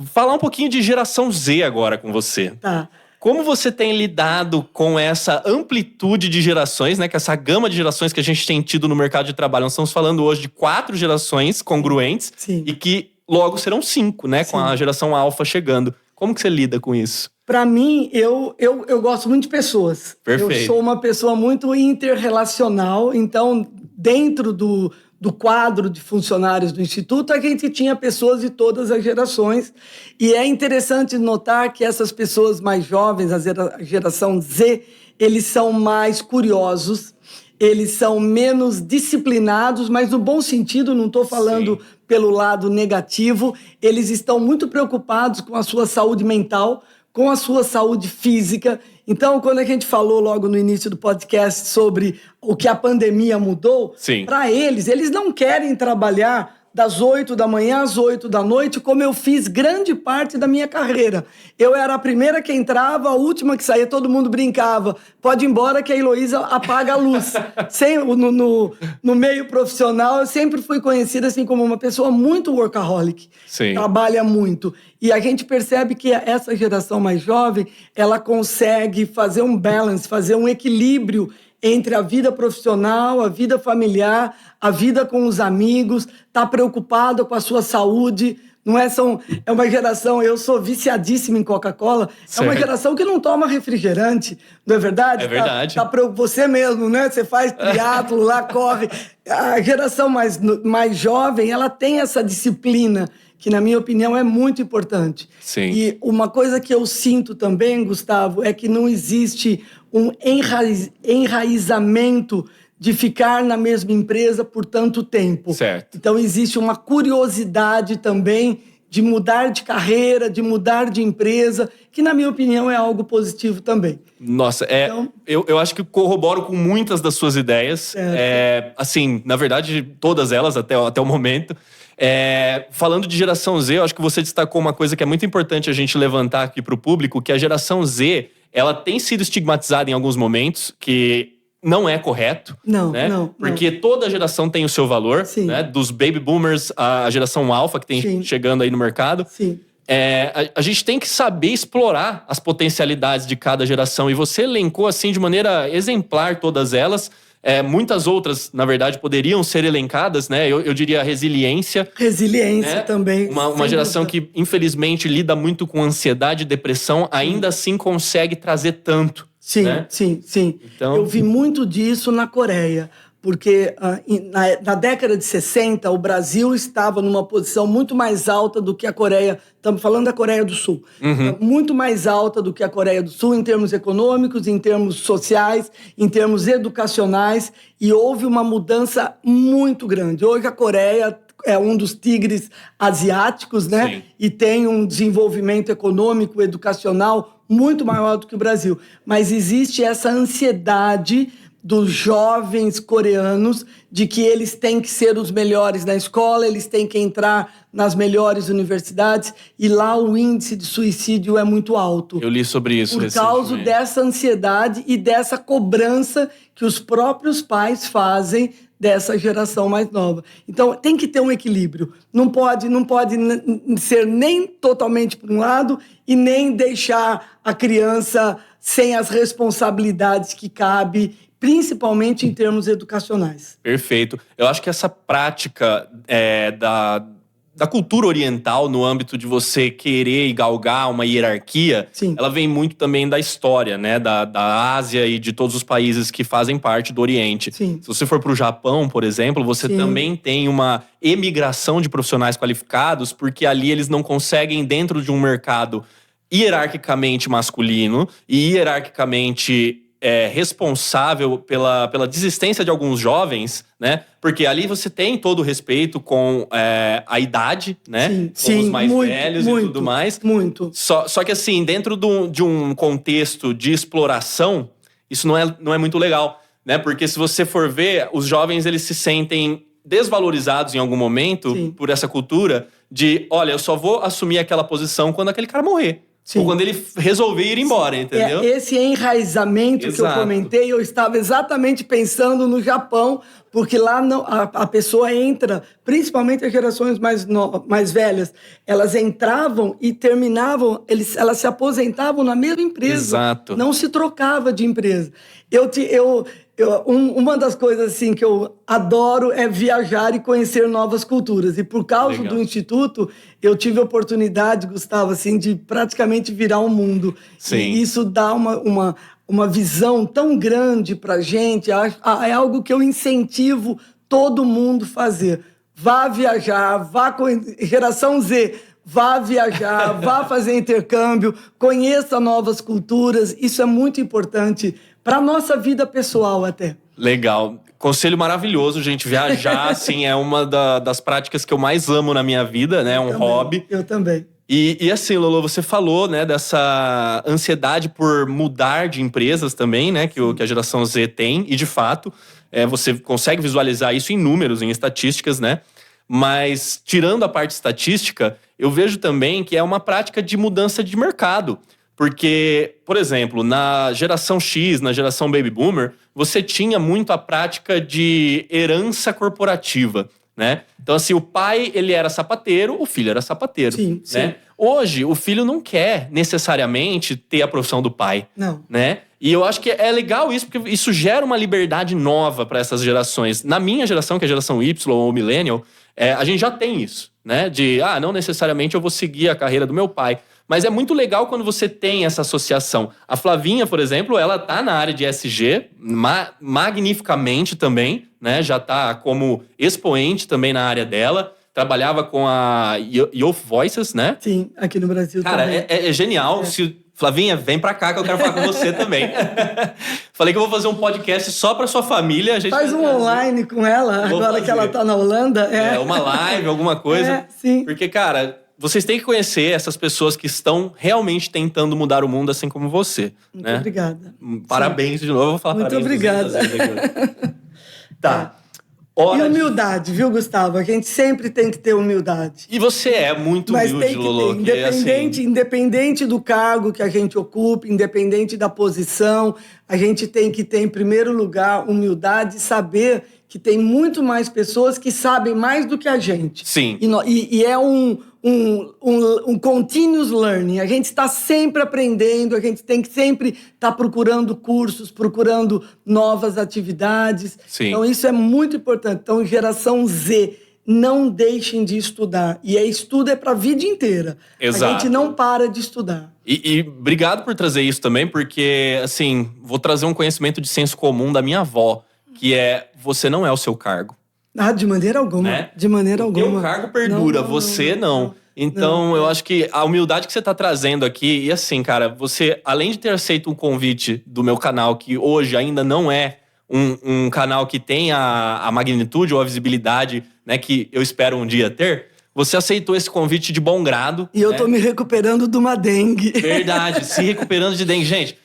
Falar um pouquinho de geração Z agora com você. Tá. Como você tem lidado com essa amplitude de gerações, né? Com essa gama de gerações que a gente tem tido no mercado de trabalho? Nós estamos falando hoje de 4 gerações congruentes e que logo serão 5, né? Sim. Com a geração alfa chegando. Como que você lida com isso? Para mim, eu gosto muito de pessoas. Perfeito. Eu sou uma pessoa muito interrelacional, então, dentro do quadro de funcionários do Instituto, a gente tinha pessoas de todas as gerações. E é interessante notar que essas pessoas mais jovens, a geração Z, eles são mais curiosos, eles são menos disciplinados, mas no bom sentido, não estou falando pelo lado negativo, eles estão muito preocupados com a sua saúde mental, com a sua saúde física. Então, quando a gente falou logo no início do podcast sobre o que a pandemia mudou, para eles não querem trabalhar das 8 da manhã às 8 da noite, como eu fiz grande parte da minha carreira. Eu era a primeira que entrava, a última que saía, todo mundo brincava. Pode ir embora que a Heloísa apaga a luz. No meio profissional, eu sempre fui conhecida assim, como uma pessoa muito workaholic. Sim. Trabalha muito. E a gente percebe que essa geração mais jovem, ela consegue fazer um balance, fazer um equilíbrio entre a vida profissional, a vida familiar, a vida com os amigos, tá preocupado com a sua saúde. Não é, é uma geração, eu sou viciadíssima em Coca-Cola, é uma geração que não toma refrigerante, não é verdade? É verdade. Você mesmo, né? Você faz triatlo lá, corre. A geração mais jovem, ela tem essa disciplina, que na minha opinião é muito importante. Sim. E uma coisa que eu sinto também, Gustavo, é que não existe um enraizamento de ficar na mesma empresa por tanto tempo. Certo. Então, existe uma curiosidade também de mudar de carreira, de mudar de empresa, que, na minha opinião, é algo positivo também. Nossa, então, eu acho que corroboro com muitas das suas ideias. Assim, na verdade, todas elas até o momento. Falando de geração Z, eu acho que você destacou uma coisa que é muito importante a gente levantar aqui para o público, que a geração Z, ela tem sido estigmatizada em alguns momentos, que não é correto. Não. Porque toda geração tem o seu valor, né? Dos baby boomers à geração alfa, que tem chegando aí no mercado. Sim. A gente tem que saber explorar as potencialidades de cada geração. E você elencou, assim, de maneira exemplar todas elas. Muitas outras, na verdade, poderiam ser elencadas, né? Eu diria resiliência. Resiliência, né? Também. Uma geração que, infelizmente, lida muito com ansiedade e depressão, ainda assim consegue trazer tanto. Sim, né? sim. Então... Eu vi muito disso na Coreia, porque na década de 60, o Brasil estava numa posição muito mais alta do que a Coreia. Estamos falando da Coreia do Sul. Muito mais alta do que a Coreia do Sul em termos econômicos, em termos sociais, em termos educacionais. E houve uma mudança muito grande. Hoje a Coreia é um dos tigres asiáticos, né? Sim. E tem um desenvolvimento econômico, educacional muito maior do que o Brasil. Mas existe essa ansiedade dos jovens coreanos de que eles têm que ser os melhores na escola, eles têm que entrar nas melhores universidades, e lá o índice de suicídio é muito alto. Eu li sobre isso por causa dessa ansiedade e dessa cobrança que os próprios pais fazem dessa geração mais nova. Então, tem que ter um equilíbrio. Não pode ser nem totalmente para um lado e nem deixar a criança sem as responsabilidades que cabe, principalmente em termos educacionais. Perfeito. Eu acho que essa prática da cultura oriental, no âmbito de você querer e galgar uma hierarquia, ela vem muito também da história, né? Da Ásia e de todos os países que fazem parte do Oriente. Sim. Se você for para o Japão, por exemplo, você também tem uma emigração de profissionais qualificados, porque ali eles não conseguem, dentro de um mercado hierarquicamente masculino e hierarquicamente responsável pela desistência de alguns jovens, né? Porque ali você tem todo o respeito com a idade, né? Com os mais velhos e tudo mais. Muito. Só que assim, dentro de um contexto de exploração, isso não é muito legal, né? Porque se você for ver, os jovens eles se sentem desvalorizados em algum momento por essa cultura de, olha, eu só vou assumir aquela posição quando aquele cara morrer. Ou quando ele resolver ir embora, entendeu? Esse enraizamento que eu comentei, eu estava exatamente pensando no Japão, porque lá a pessoa entra, principalmente as gerações mais velhas, elas entravam e terminavam, elas se aposentavam na mesma empresa. Exato. Não se trocava de empresa. Uma das coisas assim que eu adoro é viajar e conhecer novas culturas. E por causa Legal. do Instituto, eu tive a oportunidade, Gustavo, assim, de praticamente virar o mundo. Sim. E isso dá uma visão tão grande para a gente. É algo que eu incentivo todo mundo a fazer. Vá viajar, geração Z, vá viajar, vá fazer intercâmbio, conheça novas culturas. Isso é muito importante para a nossa vida pessoal até. Legal. Conselho maravilhoso, gente. Viajar, assim, é uma das práticas que eu mais amo na minha vida, né? É um hobby. Eu também. E assim, Lolo, você falou, né, dessa ansiedade por mudar de empresas também, né, que a geração Z tem. E, de fato, você consegue visualizar isso em números, em estatísticas, né? Mas, tirando a parte estatística, eu vejo também que é uma prática de mudança de mercado. Porque, por exemplo, na geração X, na geração Baby Boomer, você tinha muito a prática de herança corporativa, né? Então, assim, o pai, ele era sapateiro, o filho era sapateiro, sim, né? sim. Hoje, o filho não quer necessariamente ter a profissão do pai, não, né? E eu acho que é legal isso, porque isso gera uma liberdade nova para essas gerações. Na minha geração, que é a geração Y ou Millennial, a gente já tem isso, né? De, não necessariamente eu vou seguir a carreira do meu pai. Mas é muito legal quando você tem essa associação. A Flavinha, por exemplo, ela tá na área de SG, magnificamente também, né? Já tá como expoente também na área dela. Trabalhava com a Youth Voices, né? Sim, aqui no Brasil Cara, também. é genial. Flavinha, vem pra cá que eu quero falar com você também. Falei que eu vou fazer um podcast só pra sua família. A gente Faz um online com ela, agora que ela tá na Holanda. Uma live, alguma coisa. Sim. Porque, cara, vocês têm que conhecer essas pessoas que estão realmente tentando mudar o mundo assim como você. Muito obrigada. Parabéns de novo. Eu vou falar muito parabéns. Obrigada. Tá. E humildade, viu, Gustavo? A gente sempre tem que ter humildade. E você é muito humilde, Mas tem que Lolo. ter. Independente do cargo que a gente ocupe, independente da posição, a gente tem que ter, em primeiro lugar, humildade e saber que tem muito mais pessoas que sabem mais do que a gente. Sim. E é um continuous learning. A gente está sempre aprendendo, a gente tem que sempre estar procurando cursos, procurando novas atividades. Sim. Então, isso é muito importante. Então, geração Z, não deixem de estudar. E estudo é para a vida inteira. Exato. A gente não para de estudar. E obrigado por trazer isso também, porque, assim, vou trazer um conhecimento de senso comum da minha avó, que você não é o seu cargo. De maneira alguma. Né? De maneira alguma. Porque o cargo perdura, você não. Então, eu acho que a humildade que você tá trazendo aqui... E assim, cara, você, além de ter aceito um convite do meu canal, que hoje ainda não é um canal que tem a magnitude ou a visibilidade, né, que eu espero um dia ter... Você aceitou esse convite de bom grado. E eu tô me recuperando de uma dengue. Verdade, se recuperando de dengue. Gente,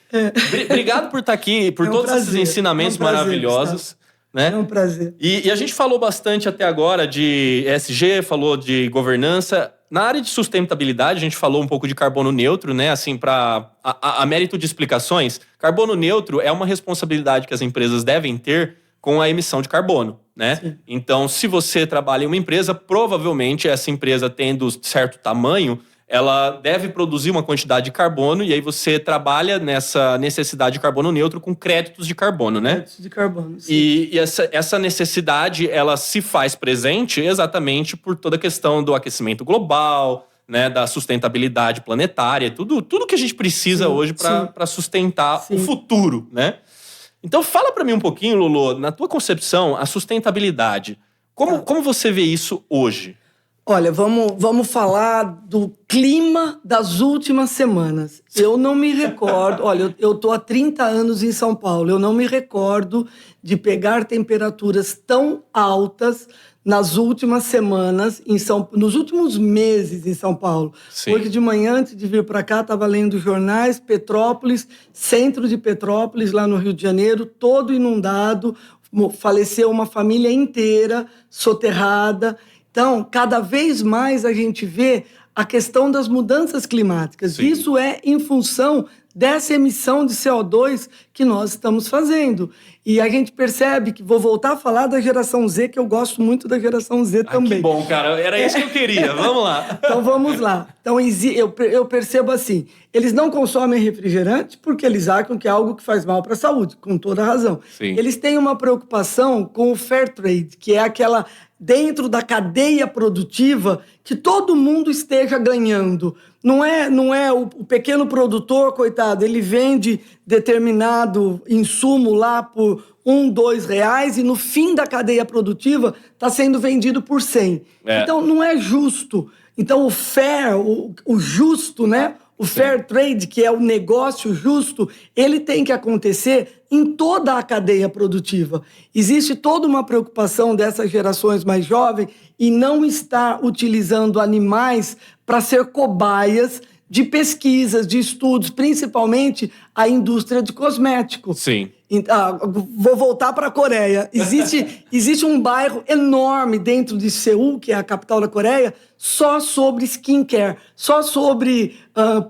obrigado por estar aqui, por todos esses ensinamentos maravilhosos. Né? É um prazer. E a gente falou bastante até agora de ESG, falou de governança. Na área de sustentabilidade, a gente falou um pouco de carbono neutro, né? Assim, a mérito de explicações, carbono neutro é uma responsabilidade que as empresas devem ter com a emissão de carbono, né? Sim. Então, se você trabalha em uma empresa, provavelmente essa empresa, tendo certo tamanho, ela deve produzir uma quantidade de carbono e aí você trabalha nessa necessidade de carbono neutro com créditos de carbono, né? Créditos de carbono, sim. E essa necessidade, ela se faz presente exatamente por toda a questão do aquecimento global, né, da sustentabilidade planetária, tudo que a gente precisa hoje para sustentar o futuro, né? Então fala para mim um pouquinho, Lolo, na tua concepção, a sustentabilidade. Como você vê isso hoje? Olha, vamos falar do clima das últimas semanas. Eu não me recordo... Olha, eu estou há 30 anos em São Paulo. Eu não me recordo de pegar temperaturas tão altas nas últimas semanas, nos últimos meses em São Paulo. Sim. Hoje de manhã, antes de vir para cá, estava lendo jornais, Petrópolis, centro de Petrópolis, lá no Rio de Janeiro, todo inundado. Faleceu uma família inteira, soterrada. Então, cada vez mais a gente vê a questão das mudanças climáticas. Sim. Isso é em função dessa emissão de CO2 que nós estamos fazendo. E a gente percebe que, vou voltar a falar da geração Z, que eu gosto muito da geração Z também. Que bom, cara. Era isso que eu queria. Vamos lá. Então, vamos lá. Então, eu percebo assim, eles não consomem refrigerante porque eles acham que é algo que faz mal para a saúde, com toda razão. Sim. Eles têm uma preocupação com o fair trade, que é aquela dentro da cadeia produtiva que todo mundo esteja ganhando. Não é o pequeno produtor, coitado, ele vende determinado insumo lá por R$1, R$2 e no fim da cadeia produtiva está sendo vendido por 100. Então não é justo. Então o fair, o justo, né? O fair trade, que é o negócio justo, ele tem que acontecer em toda a cadeia produtiva. Existe toda uma preocupação dessas gerações mais jovens em não estar utilizando animais para ser cobaias de pesquisas, de estudos, principalmente a indústria de cosméticos. Sim. Vou voltar para a Coreia. Existe um bairro enorme dentro de Seul, que é a capital da Coreia, só sobre skincare, só sobre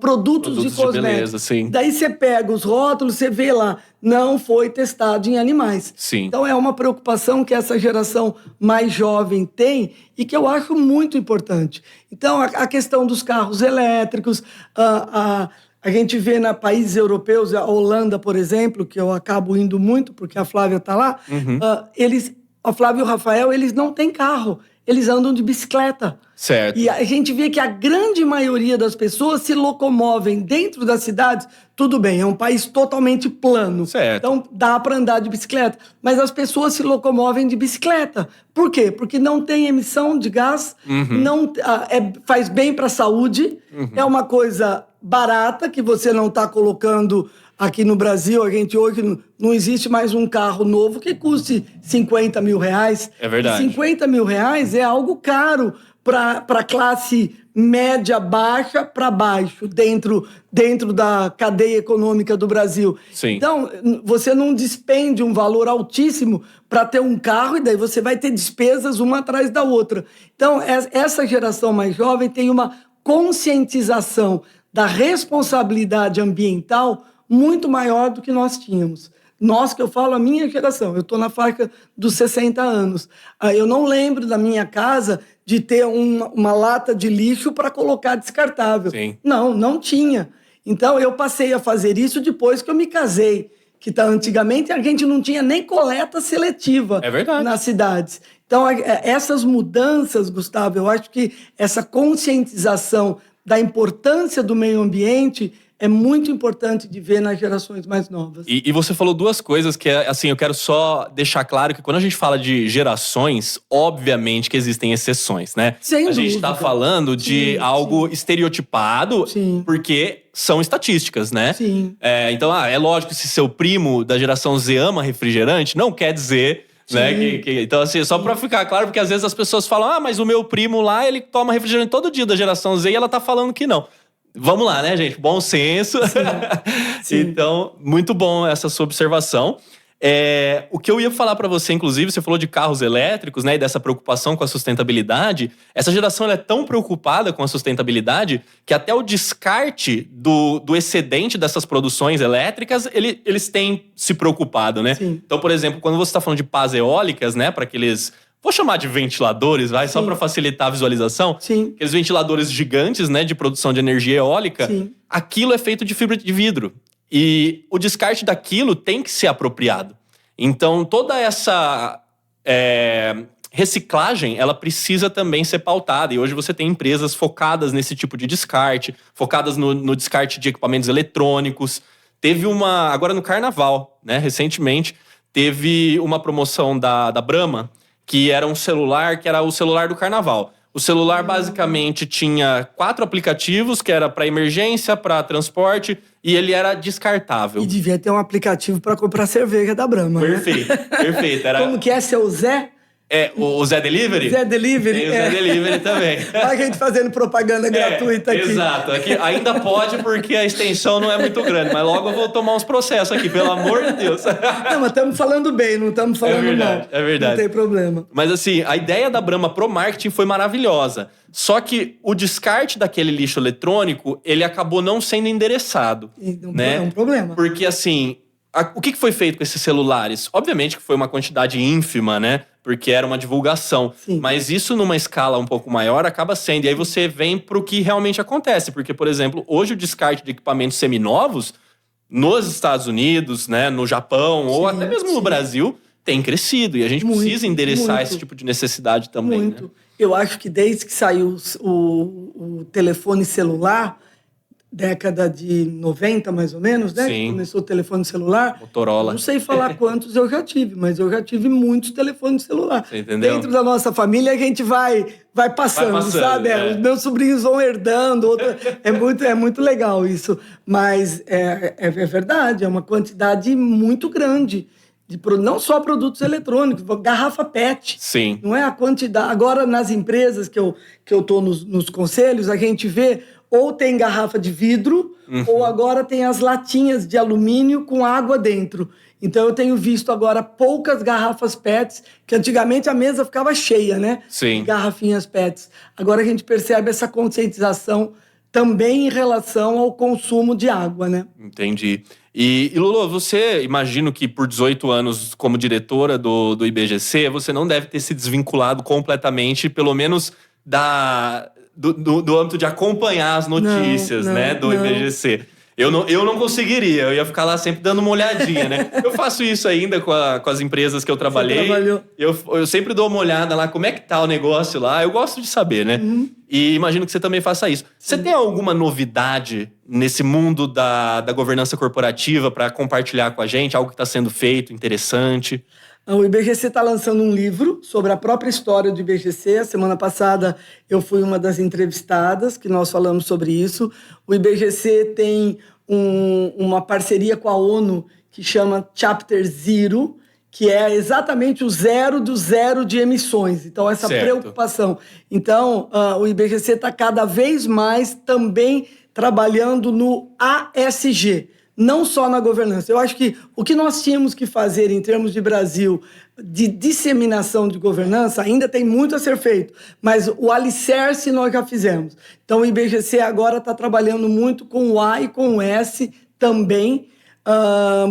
produtos de cosméticos. De beleza, sim. Daí você pega os rótulos, você vê lá, não foi testado em animais. Sim. Então é uma preocupação que essa geração mais jovem tem e que eu acho muito importante. Então a questão dos carros elétricos, a gente vê na países europeus, a Holanda, por exemplo, que eu acabo indo muito, porque a Flávia está lá, a Flávia e o Rafael, eles não têm carro, eles andam de bicicleta. Certo. E a gente vê que a grande maioria das pessoas se locomovem dentro das cidades. Tudo bem, é um país totalmente plano. Certo. Então dá para andar de bicicleta. Mas as pessoas se locomovem de bicicleta. Por quê? Porque não tem emissão de gás, faz bem para a saúde, é uma coisa barata que você não está colocando. Aqui no Brasil, a gente hoje não existe mais um carro novo que custe R$50 mil. É verdade. R$50 mil é algo caro para a classe média baixa para baixo, dentro da cadeia econômica do Brasil. Sim. Então, você não despende um valor altíssimo para ter um carro e daí você vai ter despesas uma atrás da outra. Então, essa geração mais jovem tem uma conscientização da responsabilidade ambiental muito maior do que nós tínhamos. Nós, que eu falo, a minha geração, eu estou na faixa dos 60 anos. Eu não lembro da minha casa de ter uma lata de lixo para colocar descartável. Sim. Não tinha. Então, eu passei a fazer isso depois que eu me casei. Antigamente, a gente não tinha nem coleta seletiva nas cidades. Então, essas mudanças, Gustavo, eu acho que essa conscientização da importância do meio ambiente é muito importante de ver nas gerações mais novas. E você falou duas coisas que, assim, eu quero só deixar claro que quando a gente fala de gerações, obviamente que existem exceções, né? Sem dúvida. A gente tá falando de algo estereotipado, porque são estatísticas, né? Sim. Então, é lógico que se seu primo da geração Z ama refrigerante, não quer dizer... Né? Então, assim, só pra ficar claro, porque às vezes as pessoas falam, mas o meu primo lá, ele toma refrigerante todo dia da geração Z e ela tá falando que não. Vamos lá, né, gente? Bom senso. Sim. Então, muito bom essa sua observação. O que eu ia falar para você, inclusive, você falou de carros elétricos, né, e dessa preocupação com a sustentabilidade. Essa geração ela é tão preocupada com a sustentabilidade que até o descarte do excedente dessas produções elétricas, eles têm se preocupado, né? Sim. Então, por exemplo, quando você está falando de pás eólicas, né, para aqueles... Vou chamar de ventiladores, vai? Sim. Só para facilitar a visualização. Sim. Aqueles ventiladores gigantes, né, de produção de energia eólica. Sim. Aquilo é feito de fibra de vidro. E o descarte daquilo tem que ser apropriado. Então, toda essa reciclagem, ela precisa também ser pautada. E hoje você tem empresas focadas nesse tipo de descarte, focadas no descarte de equipamentos eletrônicos. Teve agora no Carnaval, né, recentemente, teve uma promoção da Brahma, que era um celular, que era o celular do Carnaval. O celular basicamente tinha 4 aplicativos, que era para emergência, para transporte, e ele era descartável. E devia ter um aplicativo para comprar cerveja da Brahma. Perfeito, né? perfeito. Como que é, seu Zé? O Zé Delivery? Zé Delivery. Tem o Zé Delivery também. Olha a gente fazendo propaganda gratuita aqui. Exato. Aqui ainda pode porque a extensão não é muito grande, mas logo eu vou tomar uns processos aqui, pelo amor de Deus. Não, mas estamos falando bem, não estamos falando mal. É verdade. Não tem problema. Mas assim, a ideia da Brahma pro marketing foi maravilhosa. Só que o descarte daquele lixo eletrônico, ele acabou não sendo endereçado. Né? É um problema. Porque assim, o que foi feito com esses celulares? Obviamente que foi uma quantidade ínfima, né? Porque era uma divulgação. Sim. Mas isso numa escala um pouco maior acaba sendo. E aí você vem pro que realmente acontece. Porque, por exemplo, hoje o descarte de equipamentos seminovos nos Estados Unidos, né, no Japão, ou até mesmo no Brasil, tem crescido. E a gente precisa endereçar esse tipo de necessidade também. Muito. Né? Eu acho que desde que saiu o telefone celular, década de 90, mais ou menos, né? Sim. Que começou o telefone celular. Motorola. Não sei falar quantos eu já tive, mas eu já tive muitos telefones celular. Você entendeu? Dentro da nossa família, a gente vai passando, sabe? Os meus sobrinhos vão herdando. É muito legal isso. Mas é verdade, é uma quantidade muito grande. Não só produtos eletrônicos, garrafa PET. Sim. Não é a quantidade. Agora, nas empresas que eu estou nos conselhos, a gente vê ou tem garrafa de vidro, ou agora tem as latinhas de alumínio com água dentro. Então, eu tenho visto agora poucas garrafas PETs, que antigamente a mesa ficava cheia, né? Sim. De garrafinhas PETs. Agora a gente percebe essa conscientização também em relação ao consumo de água, né? Entendi. E Lulu, você, imagino que por 18 anos como diretora do IBGC, você não deve ter se desvinculado completamente, pelo menos do âmbito de acompanhar as notícias, né, do IBGC. Eu não conseguiria, eu ia ficar lá sempre dando uma olhadinha, né? Eu faço isso ainda com as empresas que eu trabalhei. Você trabalhou. Eu sempre dou uma olhada lá, como é que tá o negócio lá. Eu gosto de saber, né? E imagino que você também faça isso. Você tem alguma novidade nesse mundo da governança corporativa para compartilhar com a gente? Algo que está sendo feito, interessante? O IBGC está lançando um livro sobre a própria história do IBGC. A semana passada eu fui uma das entrevistadas, que nós falamos sobre isso. O IBGC tem uma parceria com a ONU que chama Chapter Zero, que é exatamente o zero do zero de emissões. Então, essa preocupação. Então, o IBGC está cada vez mais também trabalhando no ASG, não só na governança. Eu acho que o que nós tínhamos que fazer em termos de Brasil, de disseminação de governança, ainda tem muito a ser feito, mas o alicerce nós já fizemos. Então, o IBGC agora está trabalhando muito com o A e com o S também,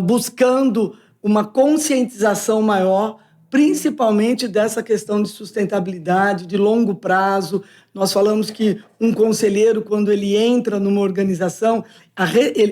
buscando uma conscientização maior, principalmente dessa questão de sustentabilidade, de longo prazo. Nós falamos que um conselheiro, quando ele entra numa organização,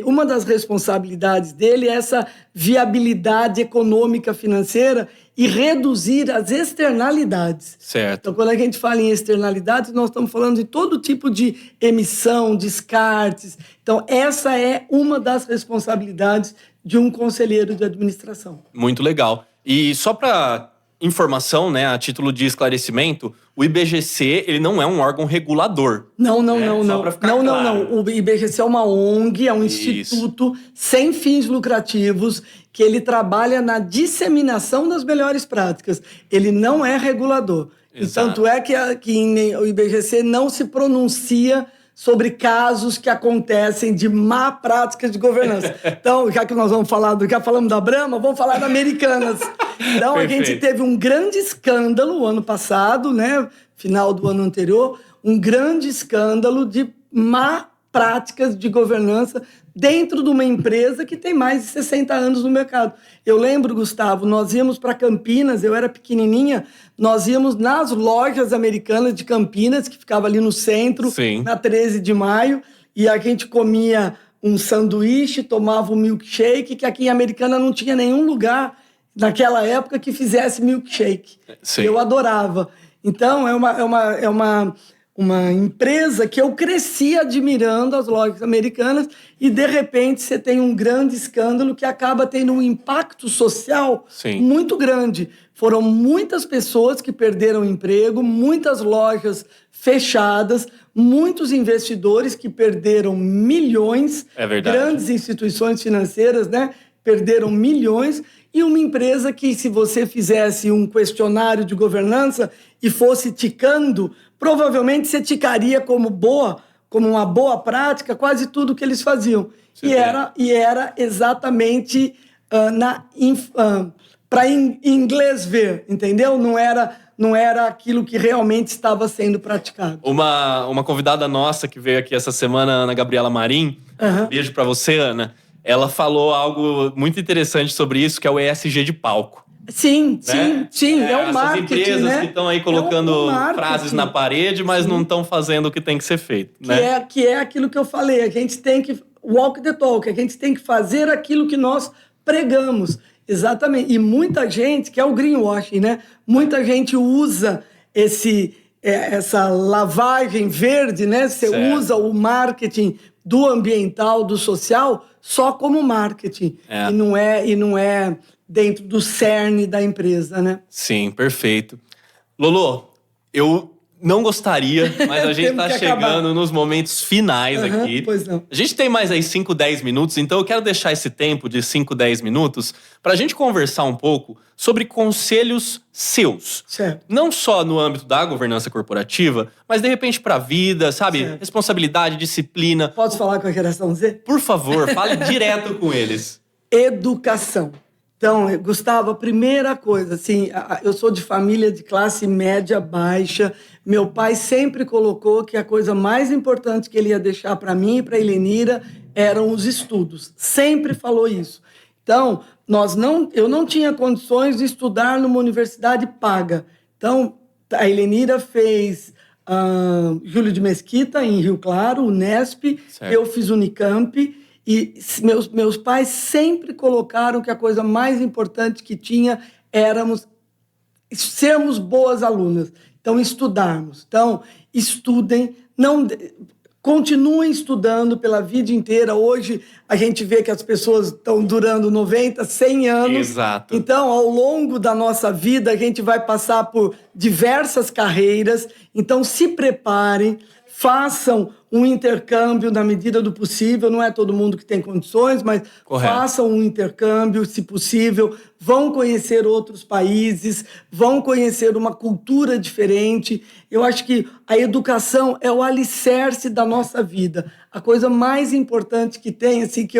uma das responsabilidades dele é essa viabilidade econômica, financeira e reduzir as externalidades. Certo. Então, quando a gente fala em externalidades, nós estamos falando de todo tipo de emissão, descartes. Então, essa é uma das responsabilidades de um conselheiro de administração. Muito legal. E só para informação, né, a título de esclarecimento, o IBGC, ele não é um órgão regulador. Não. Só pra ficar claro. O IBGC é uma ONG, é um instituto sem fins lucrativos, que ele trabalha na disseminação das melhores práticas. Ele não é regulador. Exato. E tanto é que o IBGC não se pronuncia sobre casos que acontecem de má prática de governança. Então, já que nós já falamos da Brahma, vamos falar da Americanas. Então, a gente teve um grande escândalo o ano passado, né, final do ano anterior, um grande escândalo de má práticas de governança dentro de uma empresa que tem mais de 60 anos no mercado. Eu lembro, Gustavo, nós íamos para Campinas, eu era pequenininha, nós íamos nas lojas Americanas de Campinas, que ficava ali no centro, Sim. na 13 de maio, e a gente comia um sanduíche, tomava um milkshake, que aqui em Americana não tinha nenhum lugar naquela época que fizesse milkshake. Sim. Eu adorava. Então, é uma empresa que eu cresci admirando as lojas Americanas e, de repente, você tem um grande escândalo que acaba tendo um impacto social muito grande. Foram muitas pessoas que perderam emprego, muitas lojas fechadas, muitos investidores que perderam milhões, É verdade. grandes instituições financeiras, né, perderam milhões, e uma empresa que, se você fizesse um questionário de governança e fosse ticando, provavelmente você ticaria como uma boa prática quase tudo que eles faziam. E era exatamente para inglês ver, entendeu? Não era aquilo que realmente estava sendo praticado. Uma convidada nossa que veio aqui essa semana, Ana Gabriela Marim, beijo para você, Ana. Ela falou algo muito interessante sobre isso, que é o ESG de palco. Sim, né? sim, é o marketing, essas empresas, né? que estão aí colocando frases na parede, mas não estão fazendo o que tem que ser feito. Que é aquilo que eu falei, a gente tem que walk the talk, a gente tem que fazer aquilo que nós pregamos. Exatamente. E muita gente, que é o greenwashing, né? Muita gente usa essa lavagem verde, né? Você usa o marketing do ambiental, do social, só como marketing. E não é dentro do cerne da empresa, né? Sim, perfeito. Lolo, eu não gostaria, mas a gente está chegando nos momentos finais aqui. Pois não. A gente tem mais aí 5, 10 minutos, então eu quero deixar esse tempo de 5, 10 minutos para a gente conversar um pouco sobre conselhos seus. Certo. Não só no âmbito da governança corporativa, mas de repente para a vida, sabe? Certo. Responsabilidade, disciplina. Posso falar com a geração Z? Por favor, fale direto com eles. Educação. Então, Gustavo, a primeira coisa, assim, eu sou de família de classe média baixa. Meu pai sempre colocou que a coisa mais importante que ele ia deixar para mim e para a Helenira eram os estudos. Sempre falou isso. Então, eu não tinha condições de estudar numa universidade paga. Então, a Helenira fez Júlio de Mesquita, em Rio Claro, Unesp, eu fiz Unicamp. E meus pais sempre colocaram que a coisa mais importante que tinha éramos sermos boas alunas. Então, estudarmos. Então, estudem, continuem estudando pela vida inteira. Hoje, a gente vê que as pessoas estão durando 90, 100 anos. Exato. Então, ao longo da nossa vida, a gente vai passar por diversas carreiras. Então, se preparem, façam um intercâmbio na medida do possível. Não é todo mundo que tem condições, mas façam um intercâmbio, se possível. Vão conhecer outros países, vão conhecer uma cultura diferente. Eu acho que a educação é o alicerce da nossa vida. A coisa mais importante que tem, assim, que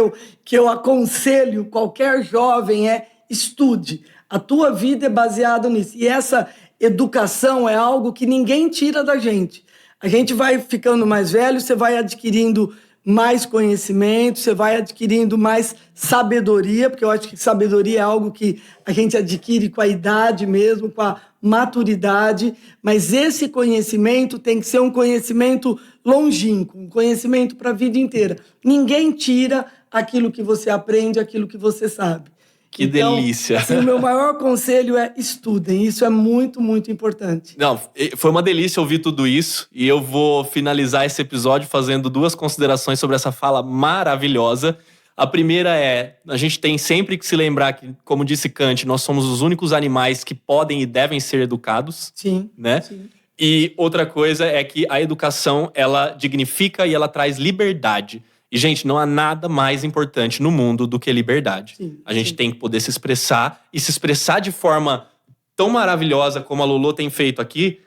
eu aconselho qualquer jovem é estude. A tua vida é baseada nisso. E essa educação é algo que ninguém tira da gente. A gente vai ficando mais velho, você vai adquirindo mais conhecimento, você vai adquirindo mais sabedoria, porque eu acho que sabedoria é algo que a gente adquire com a idade mesmo, com a maturidade, mas esse conhecimento tem que ser um conhecimento longínquo, um conhecimento para a vida inteira. Ninguém tira aquilo que você aprende, aquilo que você sabe. Que delícia. Assim, o meu maior conselho é estudem. Isso é muito, muito importante. Não, foi uma delícia ouvir tudo isso. E eu vou finalizar esse episódio fazendo 2 considerações sobre essa fala maravilhosa. A primeira é, a gente tem sempre que se lembrar que, como disse Kant, nós somos os únicos animais que podem e devem ser educados. Sim, né? Sim. E outra coisa é que a educação, ela dignifica e ela traz liberdade. E, gente, não há nada mais importante no mundo do que liberdade. Sim, a gente tem que poder se expressar, e se expressar de forma tão maravilhosa como a Lolo tem feito aqui,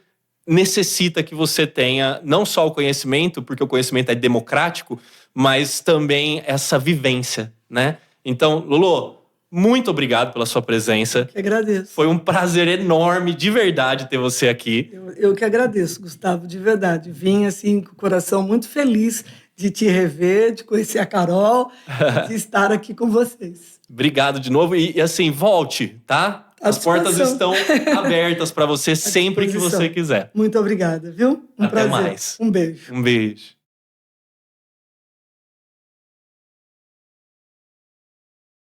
necessita que você tenha não só o conhecimento, porque o conhecimento é democrático, mas também essa vivência, né? Então, Lolo, muito obrigado pela sua presença. Eu que agradeço. Foi um prazer enorme, de verdade, ter você aqui. Eu que agradeço, Gustavo, de verdade. Vim, assim, com o coração muito feliz de te rever, de conhecer a Carol, de estar aqui com vocês. Obrigado de novo. E assim, volte, tá? As portas estão abertas para você sempre que você quiser. Muito obrigada, viu? Até mais. Um beijo. Um beijo.